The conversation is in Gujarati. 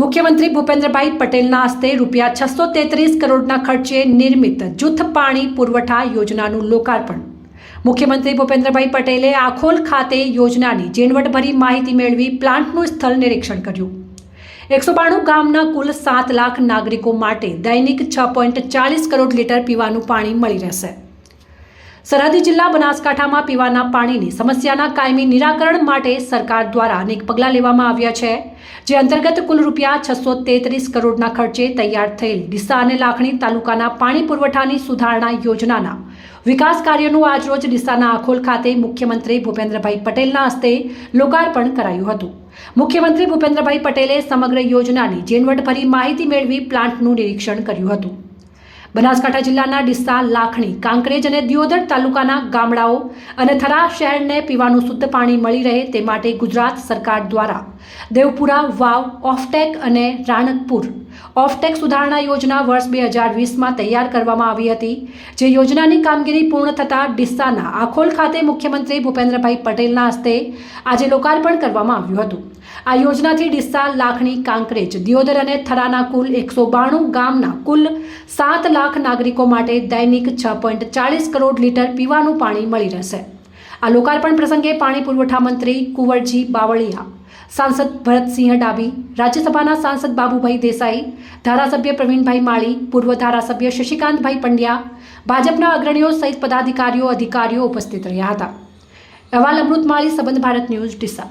મુખ્યમંત્રી ભૂપેન્દ્રભાઈ પટેલના હસ્તે ₹633 કરોડના ખર્ચે નિર્મિત જૂથ પાણી પુરવઠા યોજનાનું લોકાર્પણ। મુખ્યમંત્રી ભૂપેન્દ્રભાઈ પટેલે આખોલ ખાતે યોજનાની ઝીણવટભરી માહિતી મેળવી પ્લાન્ટનું સ્થળ નિરીક્ષણ કર્યું। 192 ગામના કુલ 7 લાખ નાગરિકો માટે દૈનિક 6.40 કરોડ લીટર પીવાનું પાણી મળી રહેશે। સરહદી જિલ્લા બનાસકાંઠામાં પીવાના પાણીની સમસ્યાના કાયમી નિરાકરણ માટે સરકાર દ્વારા અનેક પગલાં લેવામાં આવ્યા છે, જે અંતર્ગત કુલ ₹633 કરોડના ખર્ચે તૈયાર થયેલ ડીસા અને લાખણી તાલુકાના પાણી પુરવઠાની સુધારણા યોજનાના વિકાસ કાર્યનું આજરોજ ડીસાના આખોલ ખાતે મુખ્યમંત્રી ભૂપેન્દ્રભાઈ પટેલના હસ્તે લોકાર્પણ કરાયું હતું। મુખ્યમંત્રી ભૂપેન્દ્રભાઈ પટેલે સમગ્ર યોજનાની ઝીણવટભરી માહિતી મેળવી પ્લાન્ટનું નિરીક્ષણ કર્યું હતું। બનાસકાંઠા જિલ્લાના ડીસા, લાખણી, કાંકરેજ અને દિયોદર તાલુકાના ગામડાઓ અને થરા શહેરને પીવાનું શુદ્ધ પાણી મળી રહે તે માટે ગુજરાત સરકાર દ્વારા દેવપુરા, વાવ, ઓફટેક અને રાણકપુર ઓફટેક સુધારણા યોજના વર્ષ 2020માં તૈયાર કરવામાં આવી હતી, જે યોજનાની કામગીરી પૂર્ણ થતાં ડીસાના આખોલ ખાતે મુખ્યમંત્રી ભૂપેન્દ્રભાઈ પટેલના હસ્તે આજે લોકાર્પણ કરવામાં આવ્યું હતું। આ યોજનાથી ડીસા, લાખણી, કાંકરેજ, દિયોદર અને થરાના કુલ 192 ગામના કુલ 7 લાખ નાગરિકો માટે દૈનિક 6.40 કરોડ લીટર પીવાનું પાણી મળી રહેશે। આ લોકાર્પણ પ્રસંગે પાણી પુરવઠા મંત્રી કુંવરજી બાવળિયા, સાંસદ ભરતસિંહ ડાભી, રાજ્યસભાના સાંસદ બાબુભાઈ દેસાઈ, ધારાસભ્ય પ્રવીણભાઈ માળી, પૂર્વ ધારાસભ્ય શશિકાંતભાઈ પંડ્યા, ભાજપના અગ્રણીઓ સહિત પદાધિકારીઓ, અધિકારીઓ ઉપસ્થિત રહ્યા હતા। અહેવાલ અમૃત માળી, સંબંધ ભારત ન્યૂઝ, ડીસા।